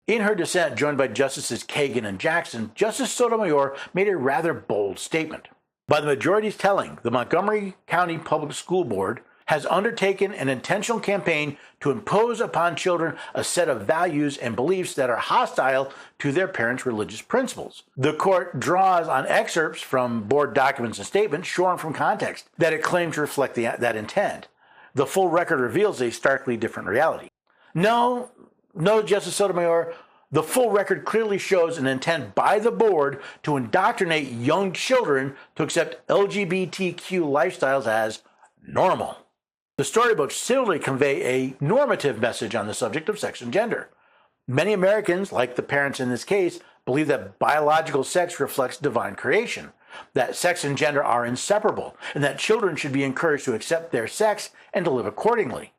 In her dissent, joined by Justices Kagan and Jackson, Justice Sotomayor made a rather bold statement. By the majority's telling, the Montgomery County Public School Board has undertaken an intentional campaign to impose upon children a set of values and beliefs that are hostile to their parents' religious principles. The court draws on excerpts from board documents and statements shorn from context that it claims to reflect that intent. The full record reveals a starkly different reality. No, Justice Sotomayor, the full record clearly shows an intent by the board to indoctrinate young children to accept LGBTQ lifestyles as normal. The storybooks similarly convey a normative message on the subject of sex and gender. Many Americans, like the parents in this case, believe that biological sex reflects divine creation, that sex and gender are inseparable, and that children should be encouraged to accept their sex and to live accordingly.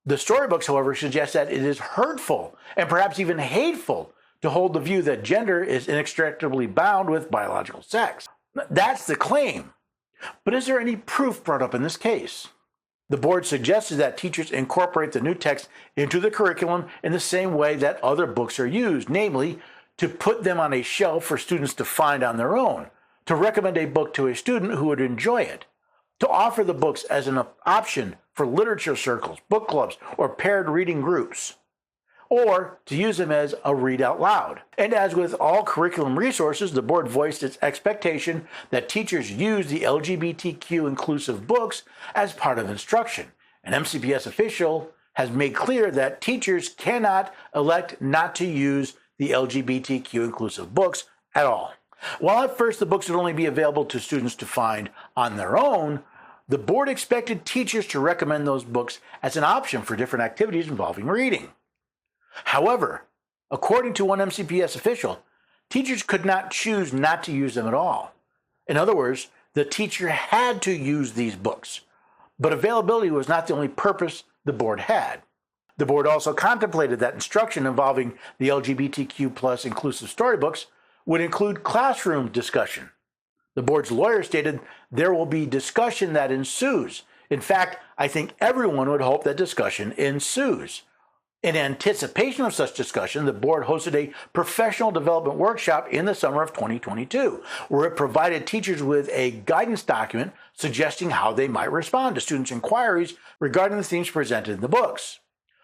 The storybooks, however, suggest that it is hurtful and perhaps even hateful to hold the view that gender is inextricably bound with biological sex. That's the claim. But is there any proof brought up in this case? The board suggested that teachers incorporate the new text into the curriculum in the same way that other books are used, namely, to put them on a shelf for students to find on their own, to recommend a book to a student who would enjoy it, to offer the books as an option for literature circles, book clubs, or paired reading groups, or to use them as a read out loud. And as with all curriculum resources, the board voiced its expectation that teachers use the LGBTQ inclusive books as part of instruction. An MCPS official has made clear that teachers cannot elect not to use the LGBTQ inclusive books at all. While at first the books would only be available to students to find on their own, the board expected teachers to recommend those books as an option for different activities involving reading. However, according to one MCPS official, teachers could not choose not to use them at all. In other words, the teacher had to use these books, but availability was not the only purpose the board had. The board also contemplated that instruction involving the LGBTQ plus inclusive storybooks would include classroom discussion. The board's lawyer stated there will be discussion that ensues. In fact, I think everyone would hope that discussion ensues. In anticipation of such discussion, the board hosted a professional development workshop in the summer of 2022, where it provided teachers with a guidance document suggesting how they might respond to students' inquiries regarding the themes presented in the books.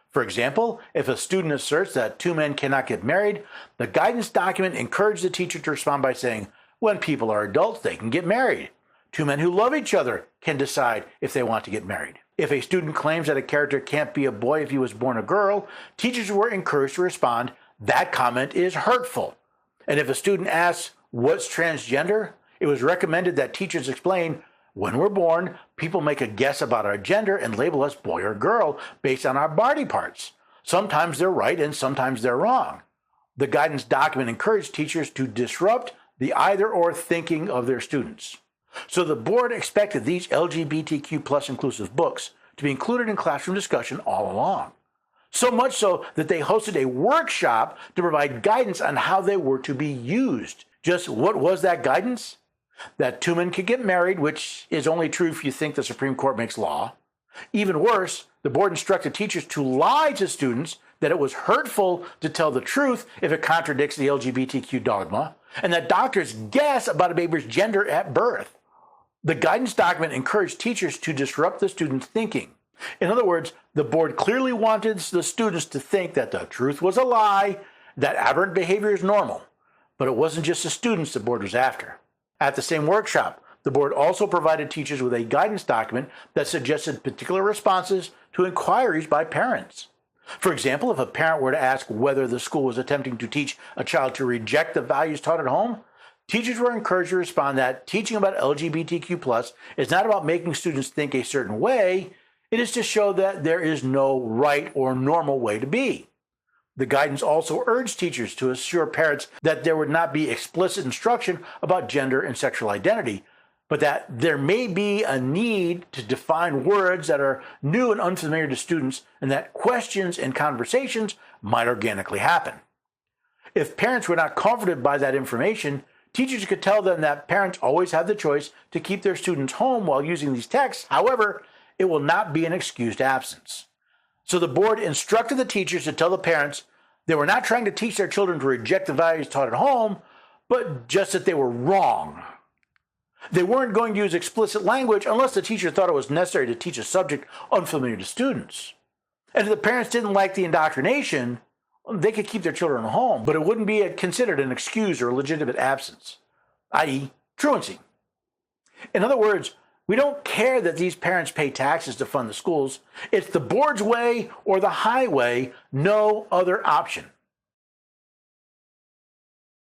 For example, if a student asserts that two men cannot get married, the guidance document encouraged the teacher to respond by saying, when people are adults, they can get married. Two men who love each other can decide if they want to get married. If a student claims that a character can't be a boy if he was born a girl, teachers were encouraged to respond, that comment is hurtful. And if a student asks, what's transgender? It was recommended that teachers explain, when we're born, people make a guess about our gender and label us boy or girl based on our body parts. Sometimes they're right and sometimes they're wrong. The guidance document encouraged teachers to disrupt the either-or thinking of their students. So the board expected these LGBTQ plus inclusive books to be included in classroom discussion all along. So much so that they hosted a workshop to provide guidance on how they were to be used. Just what was that guidance? That two men could get married, which is only true if you think the Supreme Court makes law. Even worse, the board instructed teachers to lie to students that it was hurtful to tell the truth if it contradicts the LGBTQ dogma, and that doctors guess about a baby's gender at birth. The guidance document encouraged teachers to disrupt the students' thinking. In other words, the board clearly wanted the students to think that the truth was a lie, that aberrant behavior is normal. But it wasn't just the students the board was after. At the same workshop, the board also provided teachers with a guidance document that suggested particular responses to inquiries by parents. For example, if a parent were to ask whether the school was attempting to teach a child to reject the values taught at home, teachers were encouraged to respond that teaching about LGBTQ+ is not about making students think a certain way, it is to show that there is no right or normal way to be. The guidance also urged teachers to assure parents that there would not be explicit instruction about gender and sexual identity, but that there may be a need to define words that are new and unfamiliar to students, and that questions and conversations might organically happen. If parents were not comforted by that information, teachers could tell them that parents always have the choice to keep their students home while using these texts. However, it will not be an excused absence. So the board instructed the teachers to tell the parents They were not trying to teach their children to reject the values taught at home, but just that they were wrong. They weren't going to use explicit language unless the teacher thought it was necessary to teach a subject unfamiliar to students. And if the parents didn't like the indoctrination, they could keep their children at home, but it wouldn't be considered an excuse or a legitimate absence, i.e., truancy. In other words, we don't care that these parents pay taxes to fund the schools. It's the board's way or the highway, no other option.